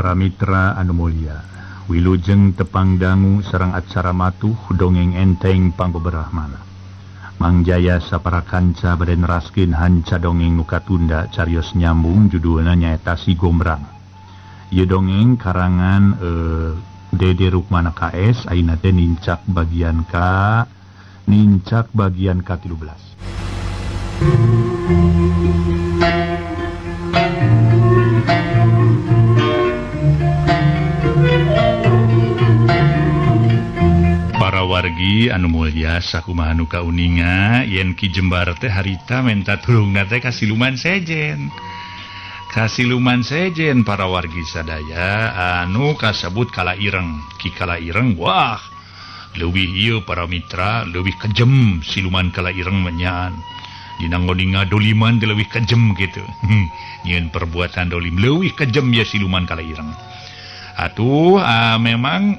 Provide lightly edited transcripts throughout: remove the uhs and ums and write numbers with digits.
para mitra anu mulia, wilujeng tepang dangu sareng acara matuh dongeng enteng pangbeberahmana. Mangjaya sapara kanca bade neraskeun hanca dongeng nu katunda carios nyambung judulna nyaeta Si Gombrang. Ieu dongeng karangan Dede Rukmana KS ayeuna teh nincak bagian ke-13. Para wargi anu mulya sakumaha nu kauninga yen Ki Jembar teh harita menta tulungna teh kasiluman sejen. Kasiluman sejen para wargi sadaya anu kasebut Kalaireng. Ki Kalaireng wah leuwih ieu para mitra leuwih kejem siluman Kalaireng menyaan. Dina ngodinga doliman teh leuwih kejem kitu. Nyeun perbuatan dolim leuwih kejem ya siluman Kalaireng. Atuh memang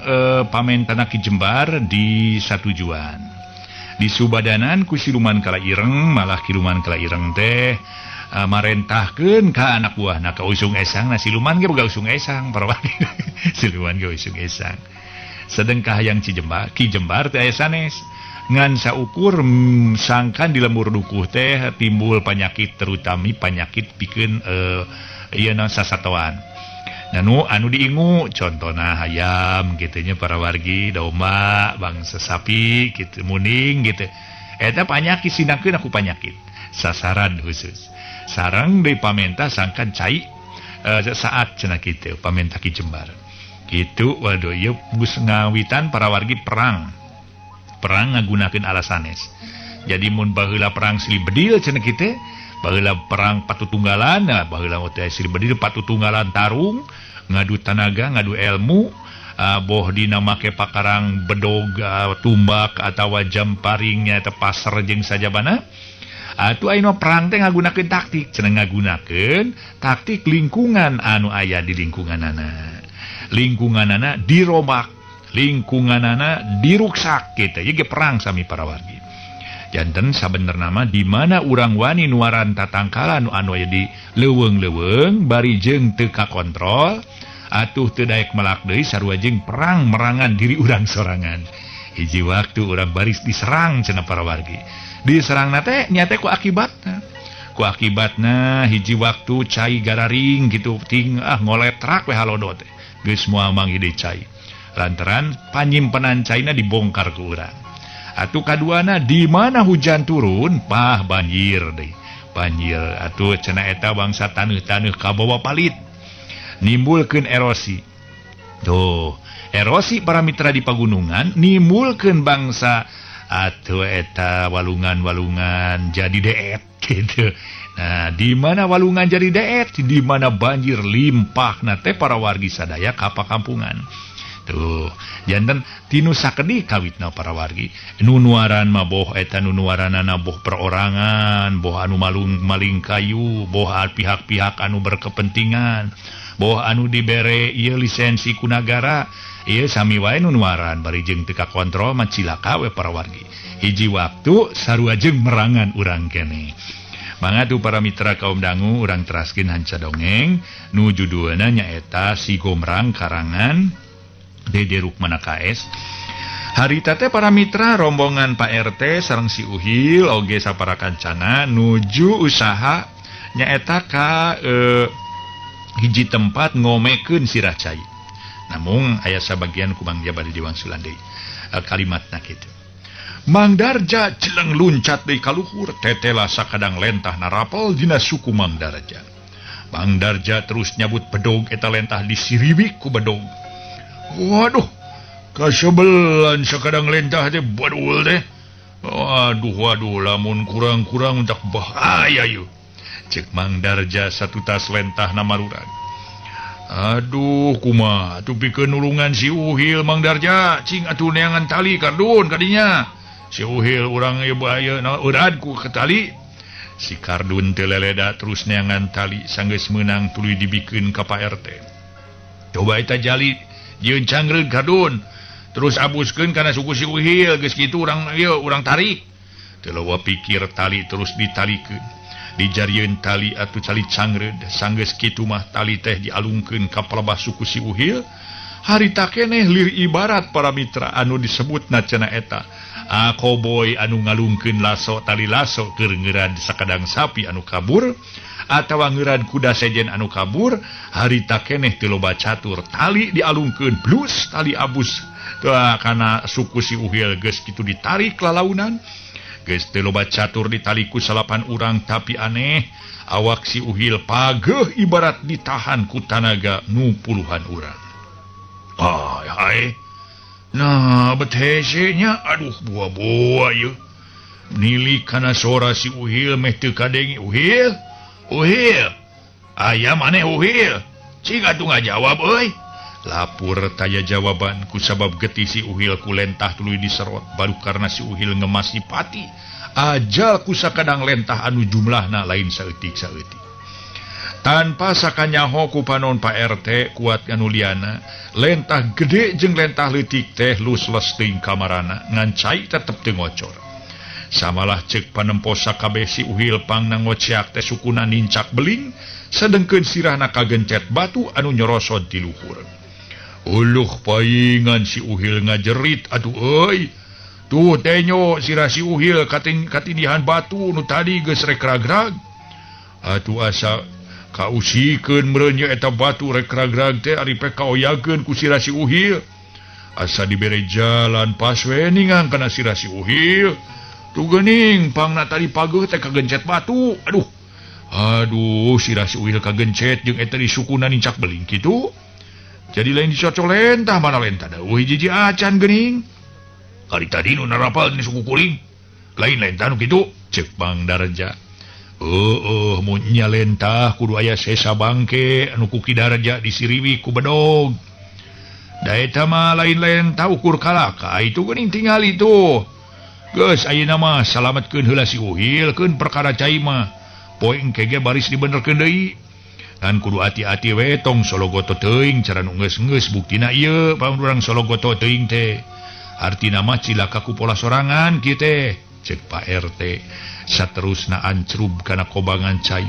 pamentana Ki Jembar di satujuan. Di subadanan ku siluman Kalaireng malah siluman Kalaireng teh marentahkeun ka anak buahna ka usung esang. Nah siluman ge boga usung esang para wargi. Siluman ge usung esang. Sedengkah yang Ki Jembar teh aya sanes. Ngan saukur sangkan di lemur dukuh teh timbul penyakit terutami penyakit pikeun ieu sasatoan. Anu diingu contohna hayam gitu nya para wargi, domba, bangsa sapi gitu, muning gitu. Eta penyakit sinakeun aku penyakit sasaran khusus. Sareng deui pamenta sangkan cai saat cenah kitu pamenta Ki Jembar. Kitu waduh ieu geus ngawitan para wargi perang ngagunakeun alas sanes. Jadi mun baheula perang silih bedil cenah kitu, baheula perang patutunggalan, nah baheula teh silih bedil patutunggalan tarung, ngadu tanaga, ngadu ilmu, boh dina make pakarang bedog, tumbak atawa jamparing nya teh pasar jeung sajabana. Atuh ayeuna perang teh ngagunakeun taktik, cenah ngagunakeun taktik lingkungan anu aya di lingkunganana. Lingkunganana dirobak, lingkunganana diruksak gitu. Ieu ge perang sami para wargi. Janten sabenerna mah di mana urang wani nuaran tatangkala anu aya di leuweung-leuweung bari jeung teu kakontrol, atuh teu daek melak deui sarua jeung perang merangan diri urang sorangan. Hiji waktu urang baris diserang cenah para wargi. Diserangna teh nya teh ku akibatna. Ku akibatna hiji waktu cai gararing gitu ting ngoletrak we halodo teh. Geus moal manggih cai. Lantaran panyimpenan caina dibongkar ke urang. Atuh kaduana di mana hujan turun, banjir deui. Banjir atuh cenah eta bangsa taneuh-taneuh kabawa palit. Nimbulkeun erosi. Tuh, erosi para mitra di pagunungan nimbulkeun bangsa atuh eta walungan-walungan jadi deet gitu. Nah, di mana walungan jadi deet, di mana banjir limpah teh para wargi sadaya ka pakampungan. Tuh, janten tinu sakedi kawitna para wargi. Nunuaran mah boh eta nunuaranana boh perorangan, boh anu maling kayu, boh pihak-pihak anu berkepentingan, boh anu dibere ieu lisensi ku nagara. Ieu sami wae nunuaran bari jeung teu kakontrol mah cilaka we para wargi. Hiji waktu sarua jeung merangan urang keneh. Mangga tuh para mitra kaum dangu urang teraskeun hanca dongeng nu judulna nyaeta Si Gombrang karangan Dede Rukmana KS. Harita teh para mitra rombongan Pak RT sareng si Uhil oge sapara kancana nuju usaha nyaeta ka hiji tempat ngomekeun sirah cai. Namun aya sabagian ku Mang Jabar diwangsulan deui. Kalimatna kitu. Mang Darja jeleng luncat deui ka luhur, tetela sakadang lentah narapel dina suku Mang Darja. Mang Darja terus nyabut bedog eta lentah disiriwik ku bedog. Waduh, kasebelan sakadang lentah teh badul teh. Waduh, lamun kurang-kurang untuk bahaya yuk. Cek Mang Darja satu tas lentah namarurang. Aduh, kumaha atuh pikeun nulungan si Uhil Mang Darja, cing atuh neangan tali kardun kadinya. Si Uhil urang ieu bahaya urad ku ke tali. Si kardun teh leleda terus neangan tali sanggeus meunang tuluy dibikeun ka Pak RT. Coba eta jali jeung cangreug kardun terus abuskeun kana suku si Uhil geus kitu urang tarik. Teu leuwih pikir tali terus ditalikeun. Dijarieun tali atuh tali cangred sanggeus kitu mah tali teh dialungkeun ka palebah suku si Uhil. Harita keneh lir ibarat para mitra anu disebutna cenah eta koboy anu ngalungkeun lasso tali lasso keur ngeurad sakadang sapi anu kabur atawa ngeurad kuda sejen anu kabur. Harita keneh teu loba catur tali dialungkeun blus tali abus kana suku si Uhil geus kitu ditarik lalaunan. Geus teu loba catur ditali ku 8 urang tapi aneh awak si Uhil pageuh ibarat ditahan ku tanaga nu puluhan urang. Hai. Nah, betesenya aduh buah-buah ye. Nili kana sora si Uhil meh teu kadengi. Uhil. Aya maneh Uhil. Cing atuh ngajawab euy. Lapur taya jawaban kusabab getih si Uhil ku lentah tuluy diserot baru karena si Uhil ngemasi pati ajal ku sakadang lentah anu jumlahna lain saeutik-saeutik tanpa sakanyaho ku panon Pak RT kuat anu liana lentah gede jeung lentah leutik teh lus-les teuing kamarana ngan cai tetep teu ngocor samalah ceuk panempo sakabeh si Uhil pangna ngoceak teh sukuna nincak beling sedengkeun sirahna kagencet batu anu nyorosot di luhur. Uluh paingan si Uhil ngajerit aduh euy. Tuh tenyo sirah si Uhil katindihan batu nu tadi geus rek ragrag. Atuh asa kausikeun meureun nya eta batu rek ragrag teh ari pe kaoyageun ku sirah si Uhil. Asa dibere jalan pas we ningang kana sirah si Uhil. Tuh geuning pangna tadi pageuh teh kagencet batu. Aduh sirah si Uhil kagencet jeung eta disukuna nincak beling kitu. Jadi lain dicocok lentah mana lentah dah. Hiji acan geuning. Kali tadi nu narapal di suku kuring. Lain lentah nu kitu ceuk Bang Darja. Mun nya lentah kudu aya sesa bangke anu ku Ki Darja disiriwi ku bedog. Da eta mah lain lentah ukur kalaka itu geuning tinggal itu. Geus ayeuna mah salametkeun heula si Uhil keun perkara cai mah. Poe engke ge baris dibenerkeun deui. Dan kudu hati-hati we tong sologoto teuing cara nu geus-geus buktina ieu pamun urang sologoto teuing teh artina mah cilaka ku pola sorangan kieu teh ceuk Pak RT saterusna ancrub kana kobangan cai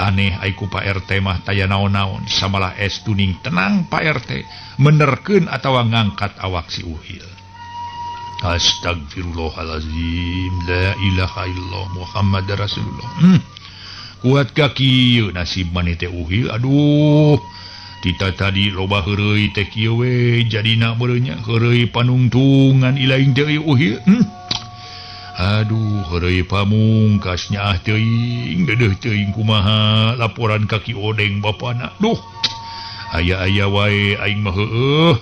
aneh ai ku Pak RT mah taya naon-naon samalah estuning tenang Pak RT menerkeun atawa ngangkat awak si Uhil. Astagfirullahalazim la ilaha illallah Muhammadar Rasulullah. Kuat kaki nasib maneh teh Uhil aduh tita tadi loba heureuy teh kieu we jadina meureun nya heureuy panungtungan ilaing teh Uhil. Aduh heureuy pamungkas nyaah teuing deudeuh teuing kumaha laporan kaki odeng bapana. Duh aya-aya wae aing mah heueuh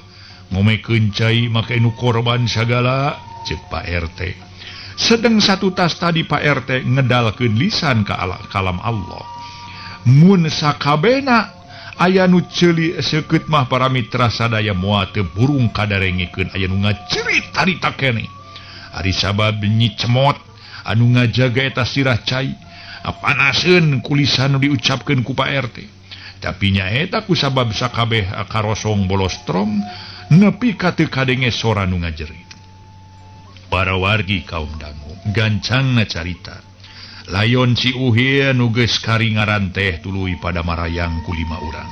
ngomekeun cai make nu korban sagala ceuk Pak RT. Sedang satu tas tadi Pak RT ngedalkeun lisan ka kalam Allah. Mun sakabena aya nu ceuli seukeut mah para mitra sadaya moal teu burung kadarengikeun aya nu ngacerit harita keneh. Ari sabab nyi cemot anu ngajaga eta sirah cai panaseun ku lisan nu diucapkeun ku Pak RT. Tapi nya eta ku sabab sakabeh karosong bolostrong nepi ka teu kadenge sora nu ngajerit. Para wargi kaum dangu gancangna carita layon si Uhil nu geus karingaran teh tuluy pada marayang ku 5 urang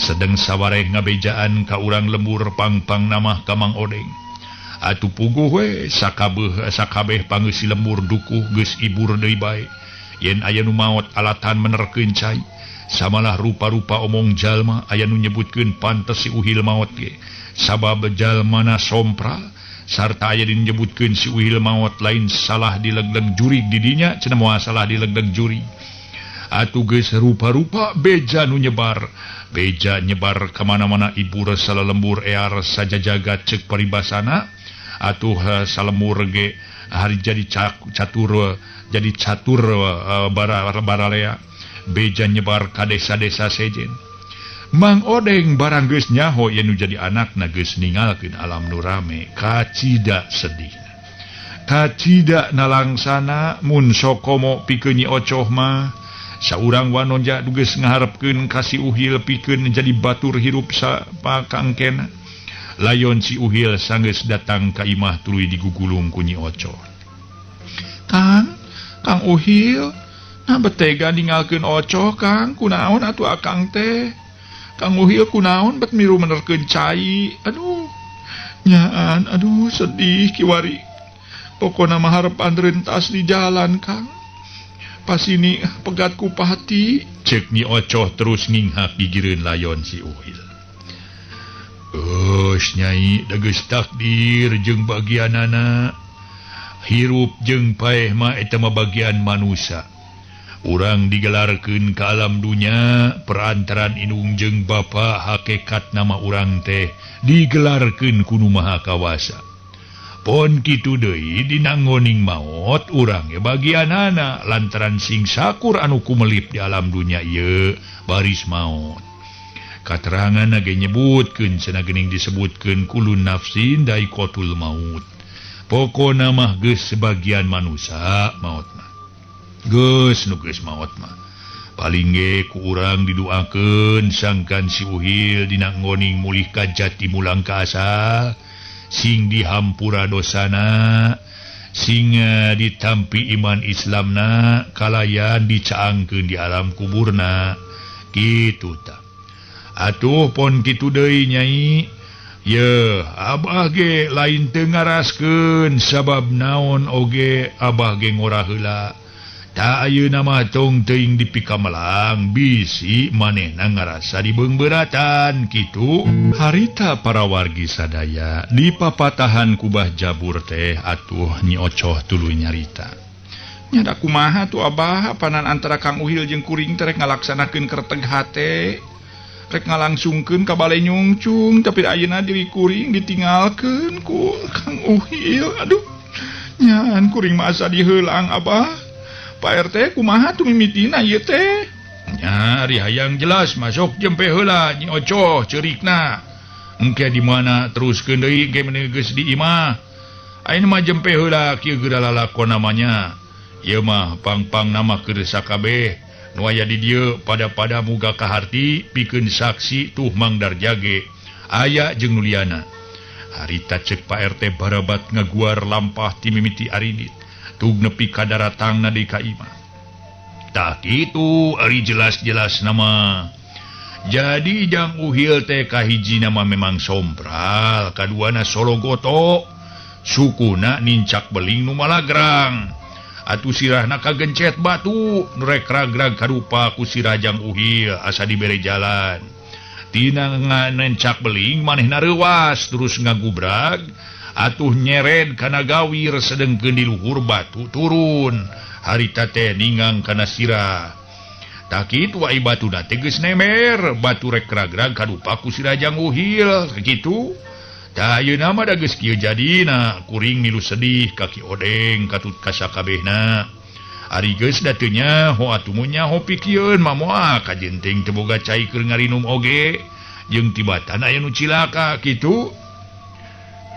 sedeng sawareh ngabejaan ka urang lembur pangpang namah ka Mang Odeng atuh puguh we sakabeh pangeus lembur dukuh geus ibur deui bae yen aya nu maot alatan menerkeun cai samalah rupa-rupa omong jalma aya nu nyebutkeun pantes si Uhil maot ge sabab jalmana sompral sarta aya dinyebutkeun si Uhil maot lain salah dilegleg juri di dinya cenah moal salah dilegleg juri atuh geus rupa-rupa beja nu nyebar ka mana-mana ibur salalembur ear saja jagat ceuk paribasana atuh salemur ge hari jadi catur baralea beja nyebar ka desa-desa sejen. Mang Odeng barang geus nyaho yen nu jadi anakna geus ninggalkeun alam nu rame kacida sedih. Kacida nalangsana mun sokomo pikeun Nyi Ocoh mah saurang wanonja geus ngaharepkeun ka si Uhil pikeun jadi batur hirup sapakangkena. Layon si Uhil sanggeus datang ka imah tuluy digugulung ku Nyi Ocoh. Kang Uhil betega ninggalkeun Ocoh Kang kunaon atuh akang teh Kang Uhil kunaon bet miru menerkeun cai aduh nyaan aduh sedih kiwari pokona mah harepan rentas di jalan Kang pas ini pegat ku pati cek Nyi Ocoh terus ninghak gigireun layon si Uhil. Nyai dageus takdir jeung bagianana hirup jeung paeh mah eta mah bagian manusia. Urang digelarkeun ka alam dunya perantaran indung jeung bapa hakikat nama urang teh digelarkeun ku Nu Maha Kawasa. Pon kitu deui dina ngoning maot urang ge bagianana lantaran sing sakur anu kumelip di alam dunya ieu baris maot. Katerangan ge nyebutkeun cenah geuning disebutkeun kulun nafsin daikotul maut. Pokona mah geus sebagian manusia maot mah. Geus nu geus maot mah. Paling ge ku urang didoakeun sangkan si Uhil dina ngoning mulih ka jati mulang ka asal, sing dihampura dosana, sing ditampi iman Islamna kalayan dicaangkeun di alam kuburna. Kitu tah. Atuh pon kitu deui Nyai. Ye, abah ge lain teu ngaraskeun sabab naon oge abah ge ngora heula. Ta ayeuna mah tong teuing dipikamelang bisi manehna ngarasa dibeungbeuratan kitu. Harita para wargi sadaya di papatahan kubah jabur teh atuh Nyi Ocoh tuluy nyarita. Nya da kumaha tuh abah apanan antara Kang Uhil jeung kuring teh rek ngalaksanakeun kerteg hate. Rek ngalangsungkeun ka balai nyungcung tapi ayeuna diri kuring ditinggalkeun ku Kang Uhil. Aduh. Nyaan kuring mah asa diheulang abah. Pak RT kumaha tuh mimitina ieu teh? Nya ari hayang jelas masuk jempe heula Nyi Ocoh ceurikna. Engke di mana teruskeun deui ge meneh geus di imah. Ayeuna mah jempe heula kieu geura lalakon namanya. Ieu mah pang-pang nama keur sakabeh. Nu aya di dieu pada muga kaharti pikeun saksi tuh Mang Darjage aya jeung nuliana. Harita cek Pak RT barabat ngaguar lampah ti mimiti aridit tug nepi ka daratangna deui ka imah. Tah kitu ari jelas-jelas nama. Jadi Jang Uhil teh kahiji nama memang sombral, kaduana sologoto, sukuna nincak beling nu malagrang. Atuh sirahna kagencet batu rek ragrag karupa ku sirah Jang Uhil asa dibere jalan. Tina nganencak beling manehna reuwas terus ngagubrag atuh nyeret kana gawir sedengkeun di luhur batu turun. Harita teh ningang kana sirah. Tak kitu ai batuna teh geus nemer batu rek ragrag karupa ku sirah Jang Uhil kitu. Da ayeuna mah da geus kieu jadina, kuring milu sedih kaki odeng katut ka sakabehna. Ari geus da teu nya ho atuh mun nya ho pikieun mah moal kajenteng teu boga cai keur ngarinum oge jeung tibatan aya nu cilaka kitu.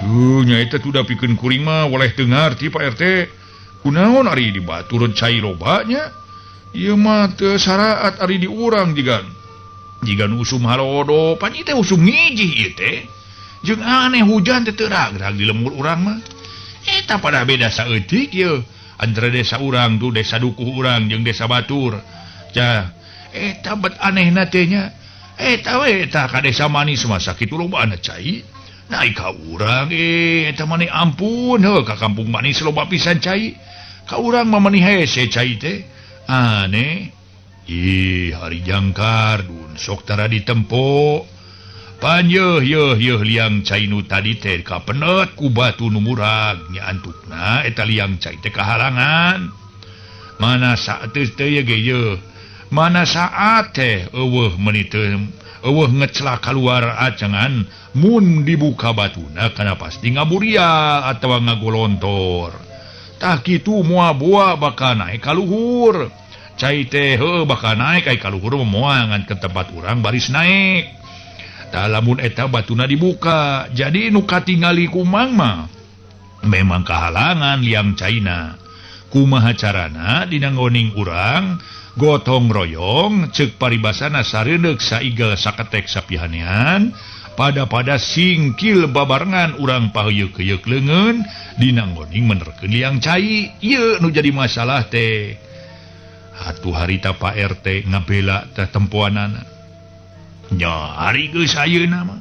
Duh nya eta tuh da pikeun kuring mah waleh teu ngarti Pak RT. Kunaon ari di batureun cai loba nya? Ieu mah teu saraat ari di urang jigan usum halodo pan ieu teh usum ngijih ieu teh. Jeung aneh hujan teh teu ragrag di lembur urang mah. Eta pada beda saeutik ieu antara desa urang tuh desa dukuh urang jeung desa batur. Cah, eta bet anehna teh nya. Eta we eta ka desa manis mah sakitu lobana cai. Naik ka urang eta maneh ampun heuh ka kampung manis loba pisan cai. Ka urang mah maneh hese cai teh. Aneh. Ih, hari jangkar dun sok tara ditempo. Pan yeuh liang cai nu tadi teh kapenet ku batu nu murag nya antukna eta liang cai teh kahalangan. Mana saat teh ye ge yeuh. Mana saat teh eueuh menit eueuh ngeclak kaluar acangan mun dibuka batuna kana pasti ngaburia atawa ngagolontor. Tah kitu moal boa bakal naik ka luhur. Cai teh heuh bakal naik ai ka luhur moal ngan ke tempat urang baris naik. Tah lamun eta batuna dibuka, jadi nu katingali kumang mah memang kahalangan liang caina. Kumaha carana dina ngoning urang gotong royong ceuk paribasana sareundeuk saigel saketek sapihanean pada singkil babarengan urang paheyeuk-heyeuk leungeun dina ngoning menerkeun liang cai. Ieu nu jadi masalah teh. Atuh harita Pak RT ngabela teh tempuanana. Nya ari geus ayeuna mah.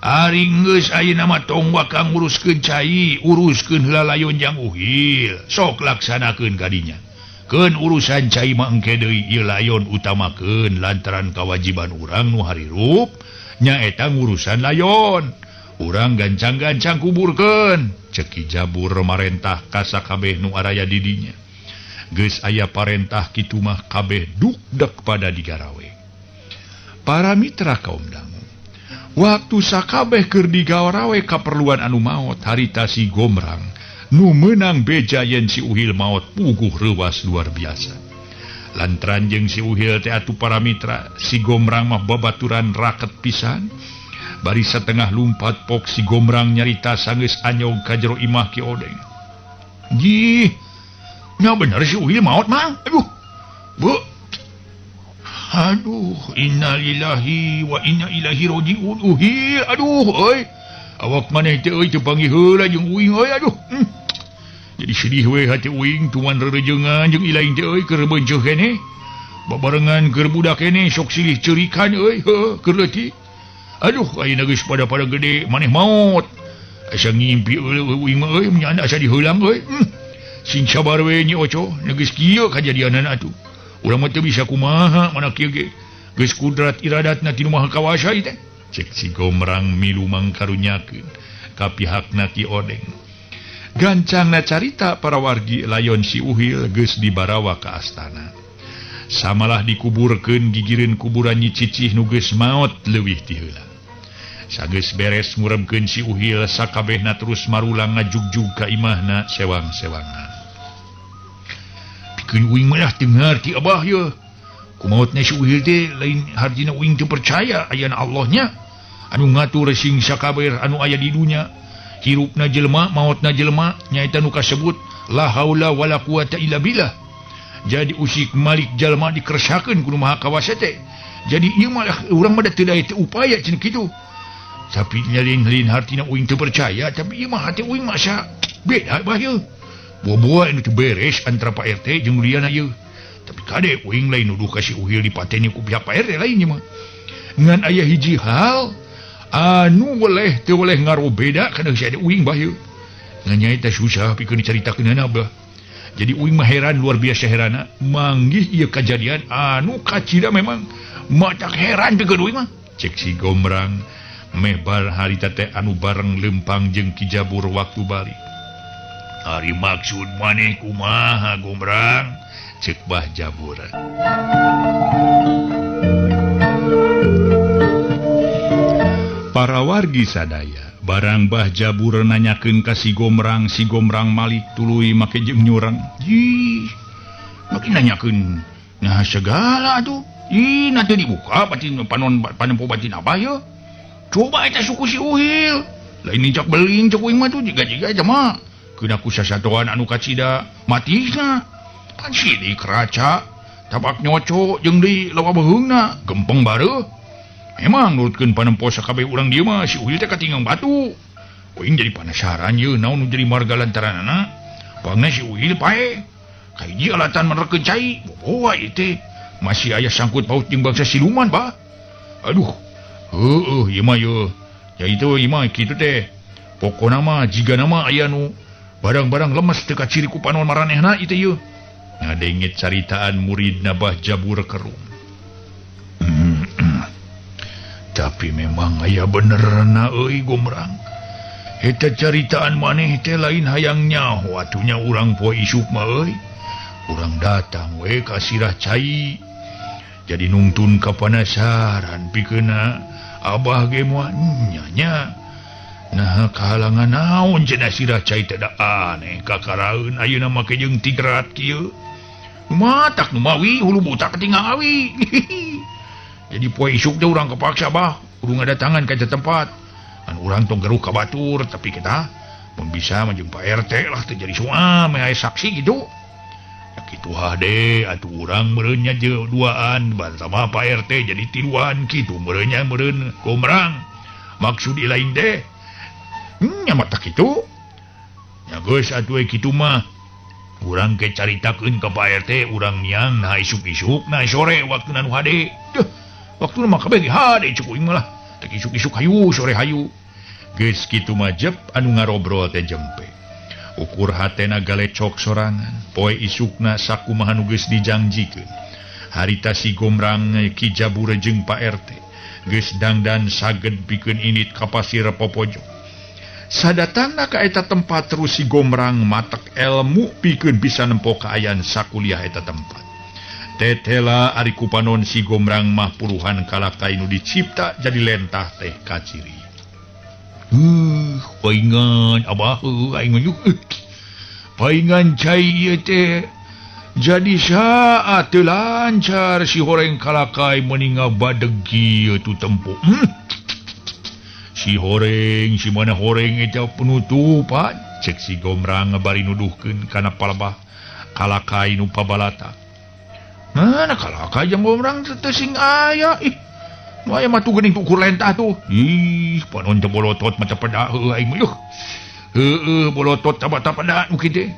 Ari geus ayeuna mah tong wakang uruskeun cai, uruskeun heula layon jang uhil. Sok laksanakeun kadinya. Keun urusan cai mah engke deui ieu layon utamakeun lantaran kewajiban urang nu harirup nyaeta ngurusan layon. Urang gancang-gancang kuburkeun. Cek Ki Jabur marentah ka sakabeh nu araya di dinya. Geus aya parentah kitu mah kabeh dukdek pada digarawe. Para mitra kaum dangu, waktu sakabeh keur digarawe kaperluan anu maot harita si Gomrang nu meunang beja yen si Uhil maot puguh reuwas luar biasa. Lantaran jeung si Uhil teh atuh para mitra, si Gomrang mah babaturan raket pisan. Bari satengah lumpat pok si Gomrang nyarita sanggeus anyog ka jero imah Ki Odeng. Jih, nya bener si Uhil maot mang. Aduh, innalillahi wa inna ilaihi raji'un. Uhil, aduh, euy. Awak maneh teh euy teu panggih heula jeung uing euy, aduh. Jadi sedih we hati uing tuan rerejengan jeung ilaing teh euy keur beunceuk keneh. Babarengan keur budak keneh sok silih ceurikan euy, heuh, keur leutik. Aduh, ayeuna geus pada gede maneh maot. Asa ngimpi uing mah euy nya asa diheulang euy. Sing sabar we Nyi Oco, geus kieu kajadianana atuh. Urang mah teu bisa kumaha mana kieu ge. Geus kudrat iradatna ti nu maha kawasa ieu teh. Cek si Gomrang milu mangkarunyakeun ka pihakna Ki Odeng. Gancangna carita para wargi layon si Uhil geus dibarawa ka astana. Samalah dikuburkeun gigireun kuburan Nyi Cicih nu geus maot leuwih ti heula. Sageus beres ngurebkeun si Uhil sakabehna terus marulang ngajugjug ka imahna sewang-sewangan. Pikeun uing mah teu ngarti abah ye. Kumaotna si Uhil teh lain hartina uing teu percaya ayana Allahnya anu ngatur sing sakabeh anu aya di dunya. Hirupna jelema, mautna jelema, nyaita nu kasebut la haula wala quwata illa billah. Jadi usik malik jelema dikeresakeun ku Maha Kawasa teh. Jadi ieu mah urang mah teu daya teu upaya cenah kitu. Tapi nyalin-lin hartina uing teu percaya, tapi ieu mah hati uing mah asa beda bah ieu. Boa-boa anu teu beres antara Pak RT jeung liana ieu. Tapi kade uing lain nuduh ka si Uhil dipateni ku pihak Pak RT lain mah. Ngan aya hiji hal anu boleh teu boleh ngaro beda kana si ada uing bah ieu. Ngan nyaeta susah pikeun dicaritakeunana bah. Jadi uing mah heran luar biasa heranna manggih ieu kajadian anu kacida memang matak heran pikeun uing mah. Cek si Gomrang meh bar harita teh anu bareng lempang jeung Ki Jabur waktu balik. Ari maksud maneh kumaha Gomrang? Cek Bah Jabur. Para wargi sadaya, barang Bah Jabur nanyakeun ka si Gomrang malik tuluy make jeung nyurang. Jih, makin nanyakeun nah segala atuh. Ih, nanti dibuka batin panempo batin apa ya? Coba eta suku si Uhil. Lain injak beling cek uing mah tuh jiga-jiga aja mah. Keuna ku sasatoan anu kacida matisna. Pan sidik raca, tabak nyoco jeung deui lawa beheungna, gempeng bareuh. Memang nurutkeun panempo sakabeh urang dieu mah si Uhil teh katinggang batu. Uing jadi penasaran ye naon nu jadi marga lantaranana. Pangna si Uhil pae. Ka hiji alatan menerkeun cai, boboa ieu teh. Masih aya sangkut paut jeung bangsa siluman, Bah. Aduh. Heueuh ieu mah ye. Ya itu ieu mah kitu teh. Pokona mah jigana mah aya nu barang-barang lemes teu kaciri ku panon maranehna ieu teh ye. Ngadengit caritaan muridna Bah Jabur Kerum. Tapi memang aya benerna euy Gomrang. Eta caritaan maneh teh lain hayang nyaho atunya urang poe isuk mah euy. Urang datang we ka sirah cai. Jadi nungtun ka panasaran pikeuna abah ge moal nya. Nah kahalangan naon cenah sirah cai teh da aneh kakaraeun ayeuna make jeung tigrat kieu. Matak nu mawi hulu butak ketinggang awi. Jadi poe isuk teh urang kepaksa bah kudu ngadatangan ka tempat. An urang tong geruh ka batur tapi kita mun bisa mah jeung Pak RT lah teh jadi suami aya saksi gitu. Ya kitu hade atuh urang meureun nya duaan sama Pak RT jadi tiluan kitu meureun nya meureun Gomrang. Maksud lain teh nya mata kitu. Ya geus atuh kitu mah urang ke caritakeun ka Pak RT urang niang nah isuk-isuk nah sore waktu anu hade. Waktu mah kabeh hade cukuing mah lah. Teh isuk-isuk hayu sore hayu. Geus kitu majep anu ngarobrol teh jempe. Ukur hatena galecok sorangan. Poe isukna sakumaha nu geus dijangjikeun. Harita si Gomrang Ki Jabur jeung Pak RT geus dangdan saged pikeun init ka pasir popojok. Sadatangna ka eta tempat terus si Gomrang matek ilmu pikeun bisa nempo kaayaan sakuliah eta tempat. Tetela ari kupanon si Gomrang mah puluhan kalakai nu dicipta jadi lentah teh kaciri. Paingan abah aing mah paingan cai ieu teh jadi saat lancar si horeng kalakai meninga badegi itu tempo. Si horeng si mana horeng eta penutupan cek si Gomrang bari nuduhkeun kana palebah kalakai nu pabalata. Mana kalakai jeung Gomrang teh sing aya nu aya mah tu geuning ukur lentah tuh. Panon teh bolotot mata peda aing mah. Bolotot tabata peda nu kitu.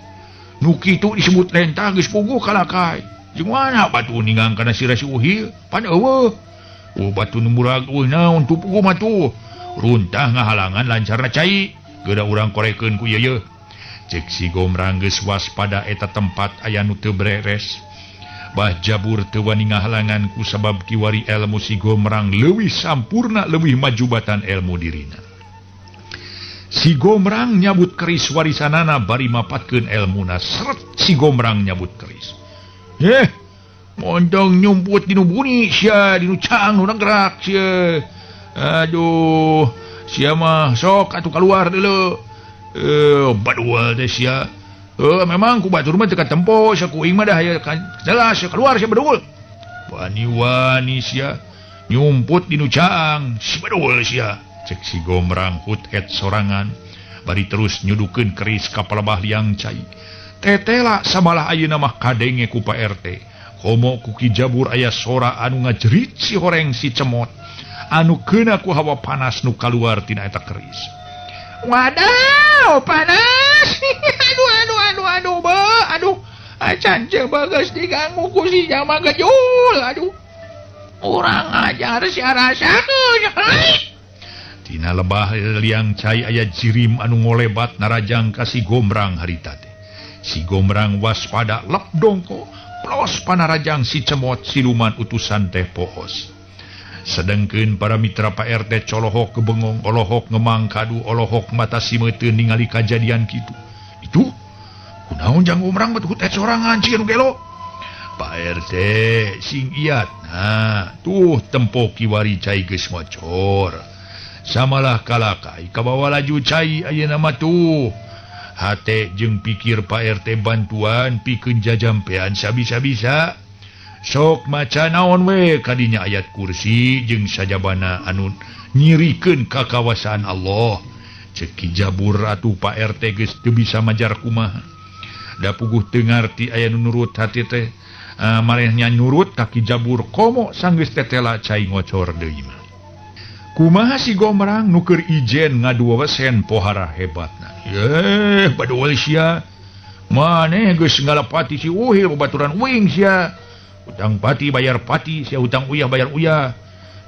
Nu kitu disebut lentah geus puguh kalakai. Jeung mana batu ningang kana sira si Uhil? Pan eueuh. Batu nu murag naon tu puguh mah tuh. Runtah ngahalangan lancarna cai. Geura urang korekeun ku ieu. Cek si Gomrang geus waspada eta tempat aya nu teu beres. Bah Jabur teu wani ngahalangan ku sabab kiwari ilmu si Gomrang leuwih sampurna leuwih majubatan ilmu dirina. Si Gomrang nyabut keris warisanana bari mapatkeun ilmuna seret si Gomrang nyabut keris. Mondong nyumput dinu buni sia dinu caang nu gerak sia. Aduh, sia mah sok atuh keluar deuleu. Badual teh sia. Memang ku batur mah teu katempo sia kuing mah dah aya jelas sia keluar sia badul. Wani-wani sia nyumput dinu caang si badul sia. Cek si Gomrang hut-het sorangan bari terus nyudukeun keris ka palebah liang cai. Tetela sabalah ayeuna mah kadenge ku Pak RT. Komo ku Ki Jabur aya sora anu ngajerit si horeng si cemot anu keuna ku hawa panas nu kaluar tina eta keris. Wadaw, panas. Aduh. Acan ce bagas diganggu ku si Jama Gejul. Aduh. Urang ajar sia rasakeun. Tina lebah liang cai aya jirim anu ngolebat narajang ka si Gomrang harita teh. Si Gomrang waspada lep dongko plos panarajang si cemot siluman utusan teh Poos. Sedengkeun para mitra Pak RT colohok kebengong, olohok ngemang kadu, olohok mata simeuteun ningali kajadian kitu. Itu kunaon jang Gomrang bet hut sorangan cieun gelo. Pak RT sing iat. Nah, tuh tempo kiwari cai geus mocor. Samalah kalakai kabawa laju cai ayeuna mah tuh. Hate jeung pikir Pak RT bantuan pikeun jajampean sabisa-bisa. Sok maca naon we kadinya ayat kursi jeung sajabana anu nyirikeun ka kawasan Allah. Cek Ki Jabur atuh Pak RT geus teu bisa majar kumaha. Da puguh teu ngarti aya nu nurut hati teh. Marehnya nurut ka Ki Jabur komo sanggeus tetela cai ngocor deui mah. Kumaha si Gomrang nu keur ijen ngaduwesen pohara hebatna. Badual sia. Maneh geus ngalepati si Uhil babaturan uing sia. Utang pati bayar pati sia utang uyah bayar uyah.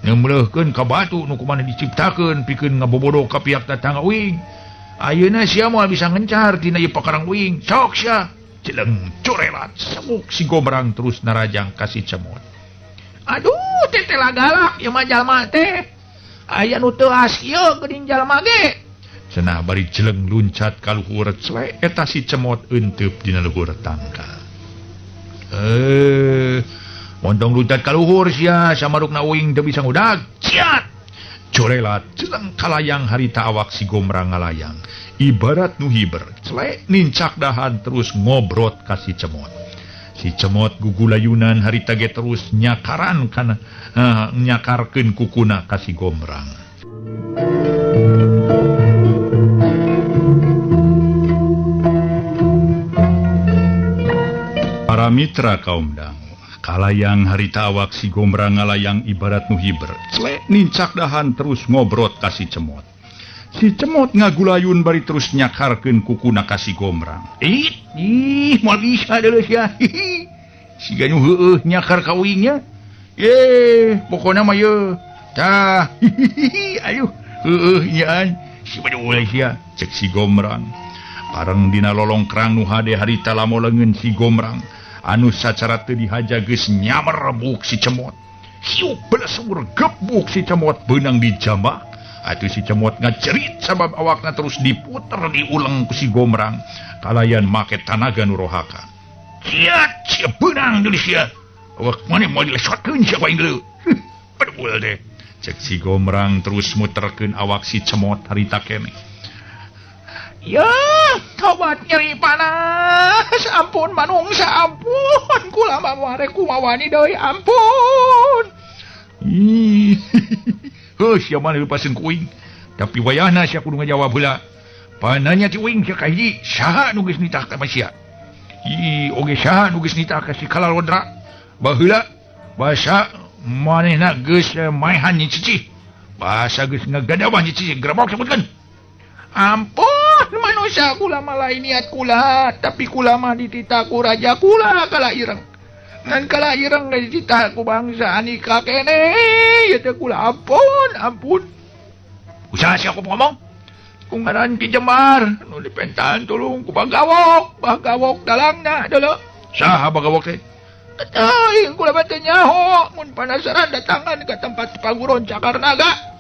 Nemleuhkeun ka batu nu kumaha diciptakeun pikeun ngabobodo ka pihak tatangga uing. Ayeuna sia moal bisa ngencar tina ieu pakarang uing. Sok sia. Jeleng corelat semuk si Gomrang terus narajang ka si cemot. Aduh, tetela galak ieu mah jalma teh. Aya nu teu as ieu geuning jalma ge. Cenah bari jeleng luncat ka luhur clek eta si cemot eunteup dina luhur tangga. Montong luncat ka luhur sia samarukna uing teu bisa ngudag. Ciat. Corelat jeleng kalayang harita awak si Gomrang ngalayang. Ibarat nu hiber, celek nincak dahan terus ngobrot ka si cemot. Si cemot gugulayunan harita ge terus nyakaran kana nyakarkeun kukuna ka si Gomrang. Para mitra kaum dangu, kalayang harita awak si Gomrang ngalayang ibarat nu hiber, celek nincak dahan terus ngobrot ka si cemot. Si cemot ngagulayun bari terus nyakarkeun kukuna ka si Gombrang. Moal bisa deuleu sia. Si Ganyu heueuh nyakar ka uingnya. Pokona mah ye. Tah. Ayo, heueuh nyaan. Si badul sia cek si Gombrang. Parang dina lolongkrang nu hade harita lamo leungeun si Gombrang. Anu sacara teu dihaja geus nyamer buk si cemot. Hiup belesur gebuk si cemot beunang di jambak. Atuh si cemot ngacerit sabab awakna terus diputer diulang ku si Gombrang kalayan make tanaga nu rohaka. Cia beunang deui sia. Awak mane moal dilesotkeun sia aing deuleu. Padul deh. Cek si Gombrang terus muterkeun awak si cemot harita keneh. Ya, tobat nyeri panas. Ampun manungsa, ampun. Kula mah moal kumawani deui, ampun. Sia mana lepasin ku uing. Tapi wayahna sia kudu ngajawab heula. Pananya ti uing sia kahiji, saha nu geus nitah ka sia? Oge saha nu geus nitah ka si Kalalodra? Baheula basa manehna geus maehan nya cicih. Basa geus ngagadawah nya cicih, grebok sebutkeun. Ampun, manusia kula mah lain niat kula, tapi kula mah dititah ku raja kula kala ireng. Ngan kala ireng dititah ku bangsa anika kene, ya teh kula ampun. Usaha si aku ngomong? Ku ngaran Ki Jembar, nu dipentan tulung ku bagawok dalangna deuleu. Saha bagawok teh? Teuing kula mah teu nyaho, mun panasaran datangan ka tempat Paguron Cakarnaga.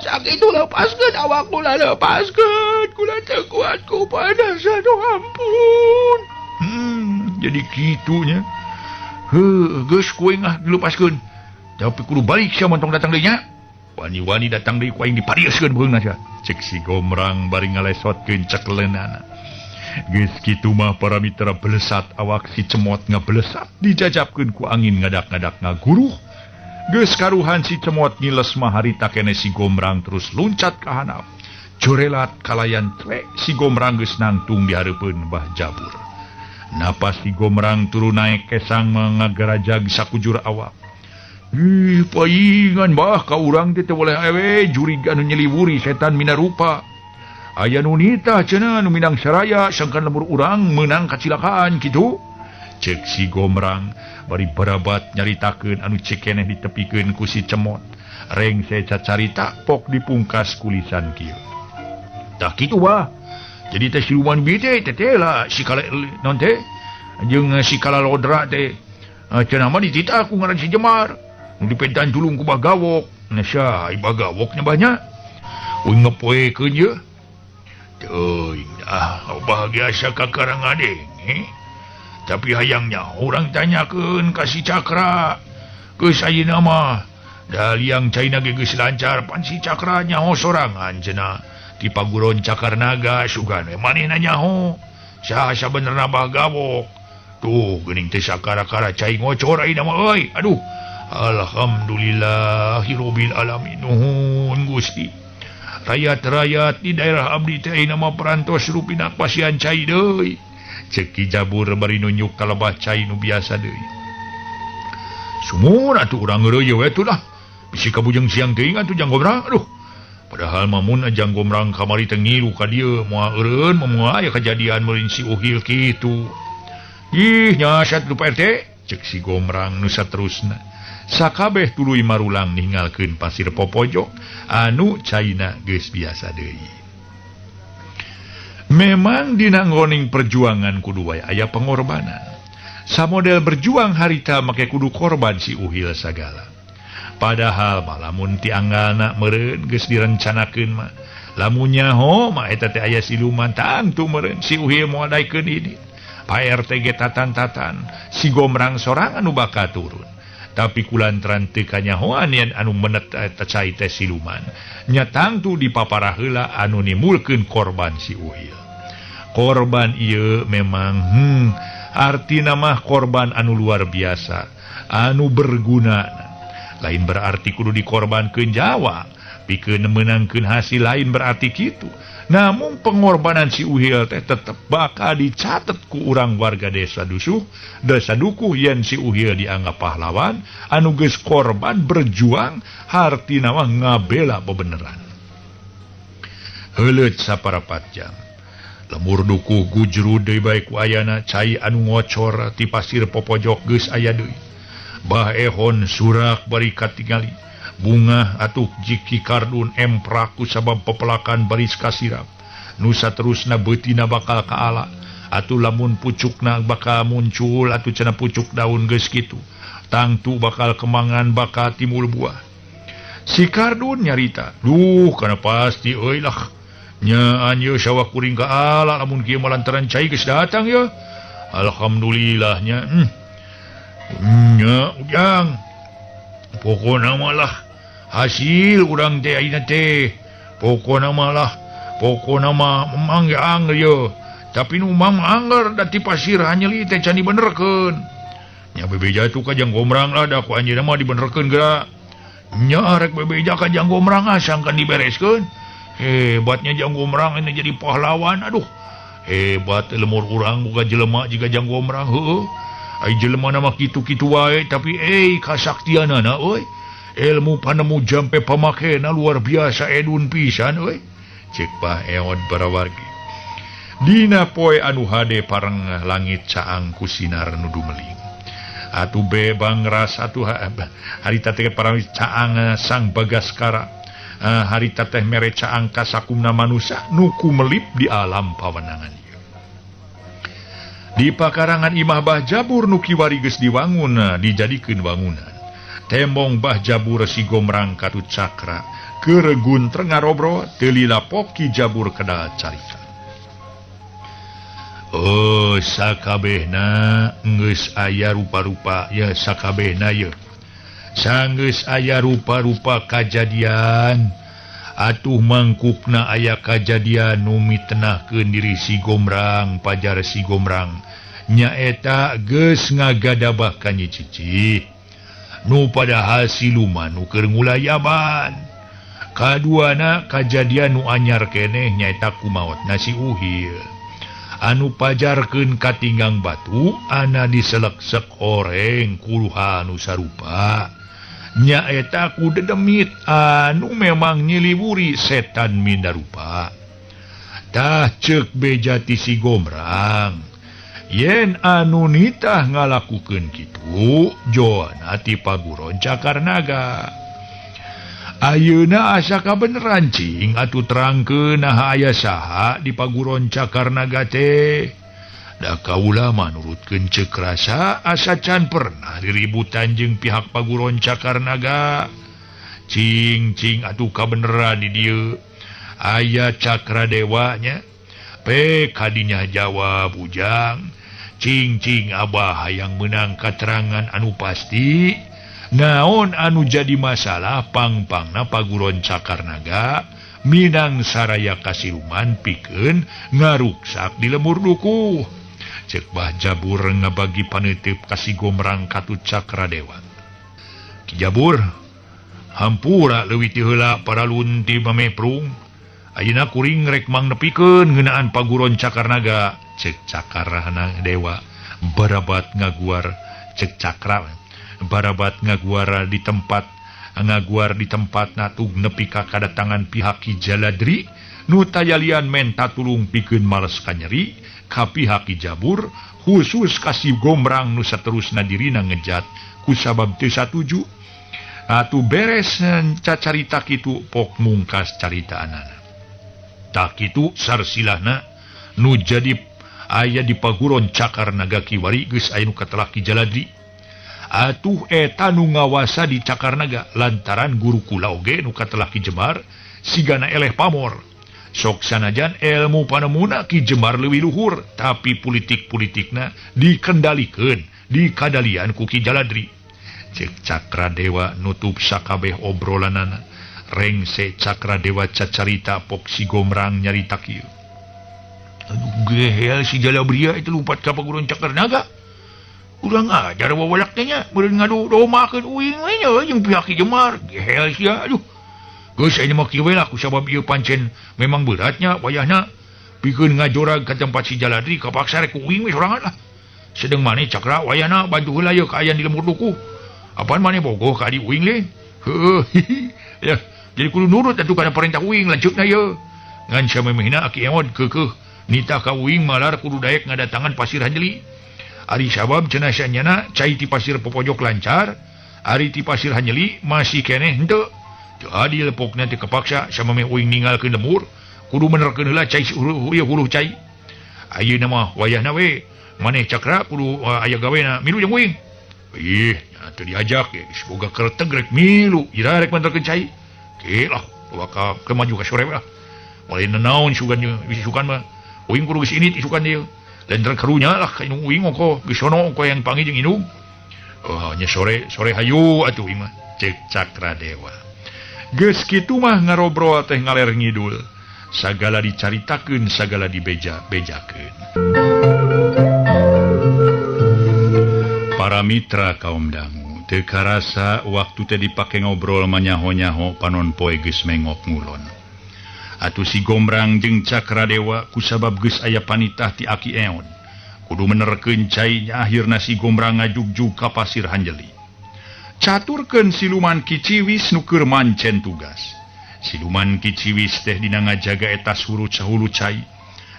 Sakitu lepaskeun awak kula lepaskeun, kula teu kuat ku panasan, ampun. Jadi kitunya. Geus kuing dilepaskeun. Tapi kudu balik sia montong datang deui nya. Wani-wani datang deui kuing diparioskeun beungna sia. Cek si Gombrang bari ngalesotkeun cekleunana. Geus kitu mah para mitra belesat awak si cemot ngabelesat dijajapkeun ku angin ngadak-ngadak ngaguruh. Geus karuhan si cemot ngiles mah harita keneh si Gombrang terus luncat ka handap. Jorelat kalayan trek si Gombrang geus nangtung di hareupeun Mbah Jabur. Napa si Gombrang turun naik kesang ngagarajag sakujur awak. Paingan bah ka urang teh boleh awe jurig anu nyeliwuri setan minarupa. Aya nu nitah cenah nu minang saraya sangkan lemur urang meunang kacilakaan kitu. Cek si Gombrang bari barabat nyaritakeun anu cek keneh ditepikeun ku si cemot. Reng seca carita pok dipungkas kulisan kieu. Tah kitu bah. Jadi teh siluman bieu teh lah si kala non teh jeung si Kalalodra teh cenah mah dititah ku ngaran si Jembar nu dipentan tulung ku bagawok. Nah sia bagawoknya banyak. Uing ngepoekeun ye. Teuing bahagia asa kakarang adeng Tapi hayangnya orang tanyakeun ka si Cakra. Geus ayeuna mah da liang caina ge geus lancar pan si Cakra nyaho sorangan cenah. Di Paguron Cakarnaga sugan manehna nyaho saha benerna bagawok. Tuh geuning teh sakara-kara cai ngocor ayeuna mah euy. Aduh, alhamdulillahirabbil alamin. Nuhun Gusti. Rakyat-rakyat di daerah abdi teh ayeuna mah parantos rupina pasian cai deui. Cek Ki Jabur bari nunjuk kalebah cai nu biasa deui. Sumur atuh urang ngeureuyeuh we tuh lah. Bisi kabujeng siang teuing atuh Jang Gombrang. Aduh. Padahal mamun Jang Gombrang kamari teh ngilu ka dieu moal eureun moal aya kejadian meureun si Uhil kitu. Ih nyasat lu Pak RT, cek si Gombrang nu saterusna. Sakabeh tuluy marulang ninggalkeun pasir popojok anu caina geus biasa deui. Memang dina ngoning perjuangan kudu wae aya pengorbanan. Samodel berjuang harita make kudu korban si Uhil sagala. Padahal lamun ti anggalna meureun geus direncanakeun mah lamun nyaho mah eta teh aya siluman tangtu meureun si Uhil moal daekeun ini. Pak RT ge tatan-tatan si Gombrang sorangan anu bakal turun. Tapi kulantaran teu kanyahoan yen anu menet eta cai teh siluman nya tangtu dipapara heula anu nimulkeun korban si Uhil. Korban ieu memang artina mah korban anu luar biasa, anu berguna. Lain berarti kudu dikorbankeun Jawa, pikeun meunangkeun hasil lain berarti kitu. Namun pengorbanan si Uhil teh tetep bakal dicatet ku urang warga desa dukuh yen si Uhil dianggap pahlawan anu geus korban berjuang hartina mah ngabela bebeneran. heuleut saparapatjang lemur dukuh gujru deui bae ku ayana cai anu ngocor ti pasir popojok geus aya deui bah ehon surak bari katingali bunga atuh jiki kardun emprak ku sabab pepelakan baris kasirap nusa terusna beutina bakal kaala atuh lamun pucukna bakal muncul atuh cenah pucuk daun geus kitu tangtu bakal kemangan bakal timbul buah si kardun nyarita duh kana pasti euy lah nyaan ye sawah kuring ka ala lamun kieu malantaran cai geus datang ya alhamdulillah nya nya ujang pokona malah hasil urang teh ayeuna teh pokona malah pokona mah mangga ye tapi nu mam angger da ti pasir hanyeli teh can dibenerkeun nya bebeja tu ka jang gomrang lah da ku anjeunna mah dibenerkeun geura nya rek bebeja ka jang gomrang asangkan dibereskeun hebatnya jang gomrang ini jadi pahlawan aduh hebat lemur urang boga jelema jiga jang gomrang heueuh ai jelema mah kitu-kitu wae tapi kasaktianana euy ilmu panemu jampe pamakena luar biasa edun pisan euy cek bah eon para wargi dina poe anu hade pareng langit caang ku sinar nu dumeling atuh bebang ras atuh harita teh parang caang sang bagaskara harita teh mere caang kasakumna manusia nuku melip di alam pawenangan ieu di pakarangan imah Bah Jabur nu kiwari geus diwangun dijadikeun wangunan tembong Bah Jabur si gomrang katut cakra keregun trengarobro teu lila poki Jabur kedah carita oh sakabehna geus aya rupa-rupa ya sakabehna ye sanggeus aya rupa-rupa kajadian atuh mangkukna aya kajadian nu mitenahkeun diri si gomrang pajar si gomrang nyaeta geus ngagadabah ka Nyi Cici nu padahal siluman nu keur ngulayaban kaduana kajadian nu anyar keneh nyaeta kumaotna si Uhil anu pajarkeun katinggang batu ana diseleksek oreng kuluha anu sarupa nyaeta ku dedemit anu memang nyiliburi setan mindarupa tah ceuk beja ti si gomrang yen anu nitah ngalakukeun kitu joana ti paguron Cakarnaga ayeuna asa kabeneran cing atuh terangkeun naha aya saha di paguron Cakarnaga teh da kaula manurutkeun ceuk rasa asa can pernah diributan jeung pihak paguron Cakarnaga cing atuh kabeneran di dieu aya Cakradewa nya pe kadinya jawab ujang cing abah hayang meunang katerangan anu pasti naon anu jadi masalah pangpangna paguron Cakarnaga minang saraya kasiluman pikeun ngaruksak di lemur dukuh cek Bah Jabur ngabagi paneuteup ka si gomrang katut Cakradewa Ki Jabur hampura leuwih ti heula paralun ti mameprung ayeuna kuring rek mangnepikeun ngeunaan paguron Cakarnaga cek Cakarnadewa barabat ngaguar cek Cakra barabat ngaguar di tempat natug nepi ka kadatangan pihak Ki Jaladri nu tayalian menta tulung pikeun males kanyeri ka pihak Ki Jabur khusus kasih gomrang nu saterusna dirina ngejat ku sabab teu satuju atuh beres cacarita kitu pok mungkas caritaanana tak kitu sarsilahna nu jadi aya di paguron Cakarnaga kiwari geus aya nu katelah Ki Jaladri atuh eta nu ngawasa di Cakarnaga lantaran guru kula oge nu katelah Ki Jemar sigana eleh pamor sok sanajan ilmu panemuna Ki Jemar leuwih luhur tapi politik-politikna dikendalikeun dikadalian ku Ki Jaladri cek Cakradewa nutup sakabeh obrolanana rengse Cakradewa cacarita pok si gomrang nyarita kieu aduh gehel si Jalabria itu lupat ka paguron Cakarnaga urang ajar wawalaknya beureun ngadu domakeun uing we nya jeung pihak Ki Jemar gehel sia aduh geus aya mah kieu we lah kusabab ieu pancen memang beratnya wayahna pikeun ngajorag ka tempat si Jaladri kapaksa rek uing we sorangan lah sedeng maneh Cakra wayahna bantu heula ye kaayaan di lemur dukuh apaan maneh bogoh ka di uing le heuh ya jadi kudu nurut atuh kana perintah uing lanjutna ye ngan samemehna Aki Emod keukeuh nita ka uing malar kudu daek ngadatangan pasir Hanjeli. Ari sabab cenah sanyana cai ti pasir Popojok lancar, ari ti pasir Hanjeli masih keneh henteu. Teu adil pokna teu kepaksa samemeh uing ninggalkeun lemur, kudu benerkeun heula cai huluh cai. Ayeuna mah wayahna we maneh Cakra kudu aya gawena milu jeung uing. Ih, atuh diajak geus boga kereteg rek milu, ira rek benerkeun cai. Kelah, bakal kemaju ka sore lah. Mulai nanaon sugan sugan mah. Uing kudu geus init isukan dieu. Dan karunya lah ka inung uing ongko geus sono ongko yang panggil jeung inung. Oh, nya sore hayu atuh uing mah cek Cakra Dewa. Geus kitu mah ngarobrol teh ngaler ngidul. Sagala dicaritakeun, sagala dibeja-bejakeun. Para mitra kaum dangu, teu karasa waktu teh dipake ngobrol manyaho-nyaho panon poe geus mengok ngulon. Atuh si Gombrang jeung Cakra Dewa kusabab geus aya panitah ti Aki Eon. Kudu menerkeun cai nya akhirna si Gombrang ngajugjug ka pasir Hanjeli. Caturkeun siluman Kiciwis nu keur mancen tugas. Siluman Kiciwis teh dina ngajaga eta suru cahulu cai.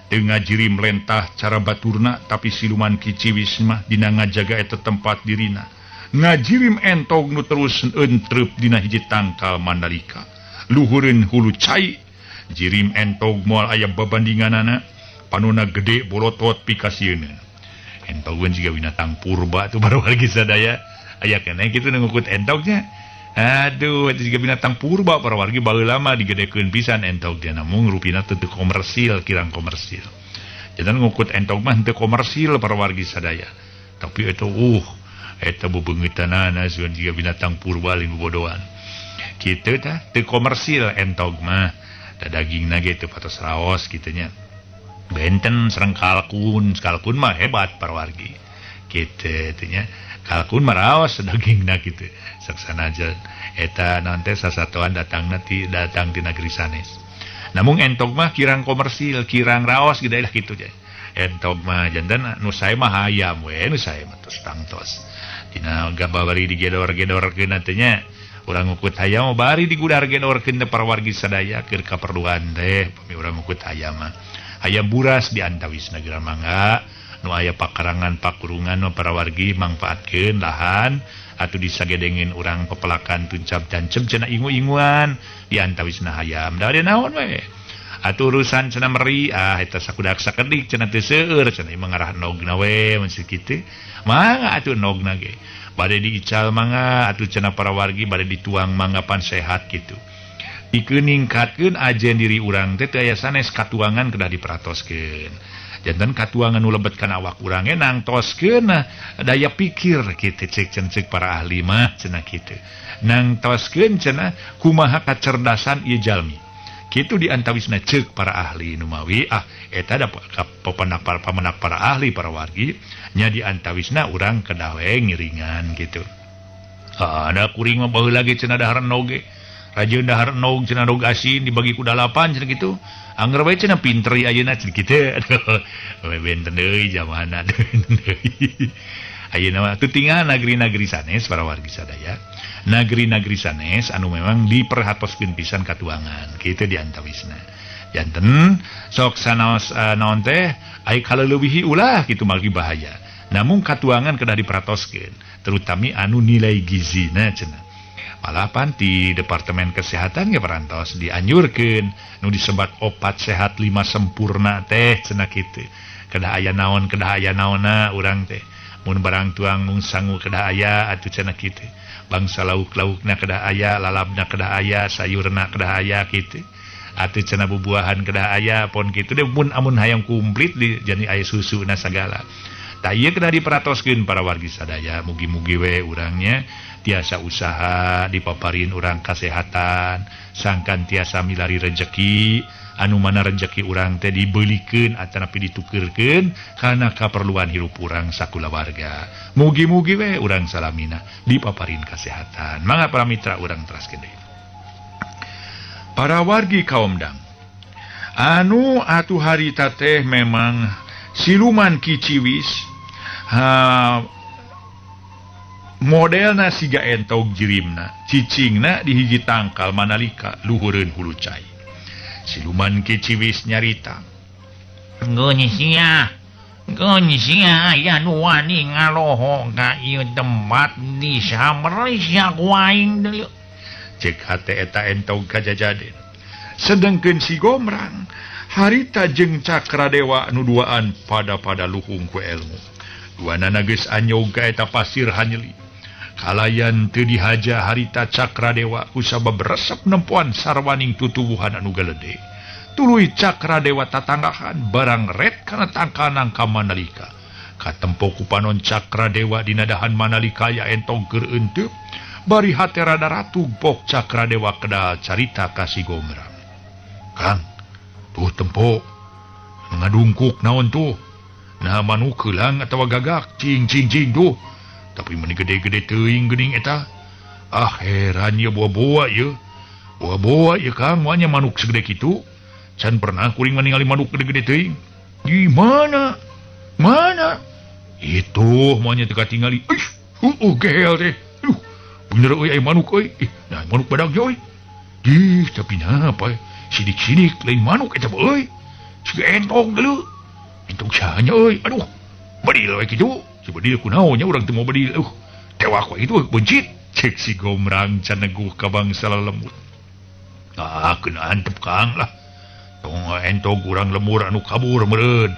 Teu ngajirim lentah cara baturna tapi siluman Kiciwis mah dina ngajaga eta tempat dirina. Ngajirim entog nu terus entrep dina hiji tangkal Mandalika. Luhureun hulu cai. Jirim entog moal aya babandinganana panuna gede bolotot pikasieuna. Entogan juga binatang purba tuh baru lagi sadaya aya keneh kitu ngukut entognya. Aduh itu juga binatang purba para wargi baheula lama digedekeun pisan entognya namun rupina teu komersil kirang komersil. Jadi ngukut entog mah teu komersil para wargi sadaya. Tapi itu eta bebeungeutana sugan juga binatang purba lain bodohan. Kitu tah teu komersil entog mah. Da daging nage teu patos raos kitunya. Benten sareng kalkun mah hebat para wargi. Kitu teh nya. Kalkun mah raos dagingna kitu. Saksana aja eta naon teh sasatoan datang ti negeri sanes. Namun entog mah kirang komersil, kirang raos gitu lah kitu teh. Entog mah janten nu sae mah hayam we, nu sae mah tos tangtos. Dina gabari digedor-gedorkeun teh nya. Urang ngukut hayam bari digudar gedorkeun teh para wargi sadaya keur kaperluan teh pami urang ngukut hayam mah. Hayam buras di antawisna geura mangga nu aya pakarangan pakurungan nu para wargi mangpaatkeun lahan atuh disagedengeun urang pepelakan tuncap dancep cenah ingu-inguan di antawisna hayam. Da ade naon we? Atuh urusan cenah meri eta sakudak sakedik cenah teu seueur cenah mangarah nogna we mun kitu. Mangga atuh nogna ge. Bade diical mangga atuh cenah para wargi bade dituang mangga pan sehat gitu. Dikeun ningkatkeun ajen diri urang teh teu aya sanes katuangan kedah diperatoskeun. Janten katuangan nu lebet kana awak urang ge nangtoskeun daya pikir kitu cek para ahli mah cenah kitu. Nangtoskeun cenah kumaha kacerdasan ieu jalmi. Kitu diantawisna ceuk para ahli nu mawi eta da pamenak para ahli para wargi nya diantawisna urang kedah we ngiringan gitu. Ada kuring mah baheula ge cenah dahar nog ge. Rajeun dahar nog cenah nog asin dibagi ku 8 cenah kitu. Angger bae cenah pinter ayeuna cenah kitu. Aduh. Benten deui jamana deui. Ayeuna mah teu tinggal nagri-nagri sanes para wargi sadaya. Nagri-nagri sanes anu memang diperhatoskeun pisan katuangan kitu diantawisna. Janten sok sanaos naon teh ai kaleuwih ulah kitu malgi bahaya. Namun katuangan kedah diperatoskeun terutami anu nilai gizina cenah. Malahan di Departemen Kesehatan ge parantos dianjurkeun nu disebat opat sehat 5 sempurna teh cenah kitu. Kedah aya naonna urang teh. Mun barang tuang mung sangu kedah aya atuh cenah kitu. Bangsa lauk-laukna kedah aya, lalabna kedah aya, sayurna kedah aya kitu. Atuh cenah bubuahan kedah aya pon kitu deh mun amun hayang kumplit di jadi aya susuna sagala. Tah ieu kedah diperatoskeun para wargi sadaya mugi-mugi we urangnya tiasa usaha dipaparin urang kasehatan, sangkan tiasa milari rejeki, anu mana rejeki urang teh dibeulikeun atanapi ditukeurkeun kana kaperluan hirup urang sakulawarga. Mugi-mugi we urang salamina dipaparin kasehatan. Mangga para mitra urang teraskeun deui. Para wargi kaum dang. Anu atuh harita teh memang siluman Kiciwis modelna siga entog jirimna, cicingna di hiji tangkal Mandalika luhureun hulu cai. siluman kiciwis nyarita. Gunisia aya nu wani ngaloho ka ieu tempat di Samersia kuaing deui. Cek hate eta entog kajajaden. Sedengkeun si Gomrang harita jeung Cakradewa nu duaan pada luhung ku ilmu. Duanana geus anyog ka eta pasir hanyeli. Kalayan teu dihaja harita Cakradewa kusabab resep nempuan sarwaning tutuwuhan anu galede. Tuluy Cakradewa tatanggahan barang red kana tangkanang ka Manalika. Katempo ku panon Cakradewa dina dahan Manalika ya entong keur eunteub. Bari hate rada ratu bok Cakradewa kedah carita ka si Gomrang. Kang, tuh tempo ngadungkuk naon tuh? Nah manuk heulang atawa gagak cing tuh. Tapi meni gede-gede teuing geuning eta. Ah heran ya boa-boa ye. Boa-boa ye Kang, wanya manuk segede kitu. Can pernah kuring ningali manuk gede-gede teuing. Di mana? Mana? Itu maunya teu katingali. Gehel teh. Bener euy aya manuk euy. Nah manuk badag euy. Di tapi napa? Sidik-sidik lain manuk eta euy. Siga entong deuleu. Entong sahanya euy. Aduh. Badil we kitu. Si badil kunaonnya urang teu mau badil. Tewak we itu bencit. Cek si Gomrang can neguh ka bangsa lemut. Ah kena antep Kang lah. Tong entog urang lemur anu kabur meureun.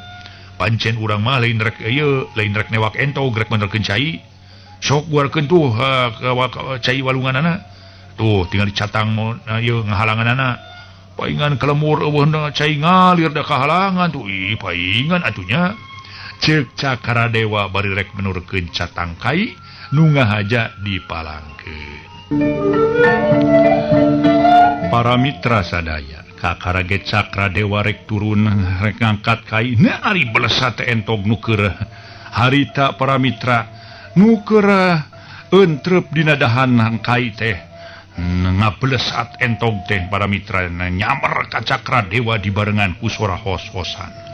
Pancen urang mah lain rek ieu, lain rek newak entog rek benerkeun cai. Sok buarkeun tuh cai walunganana. Tuh tinggal dicatang ieu ngahalanganana. Paingan kelemur eueuhna cai ngalir da kahalangan tuh. Ih paingan atunya. Ceuk Cakradewa bari rek menurkeun catang kai nu ngahaja dipalangkeun. Para mitra sadaya kakarage Cakradewa rek turun rek ngangkat kai ari belesat entog nu keur harita para mitra nu keur euntreub dina dahan kai teh ngablesat entog teh para mitra nyamar ka Cakradewa dibarengan ku sora hos-hosan.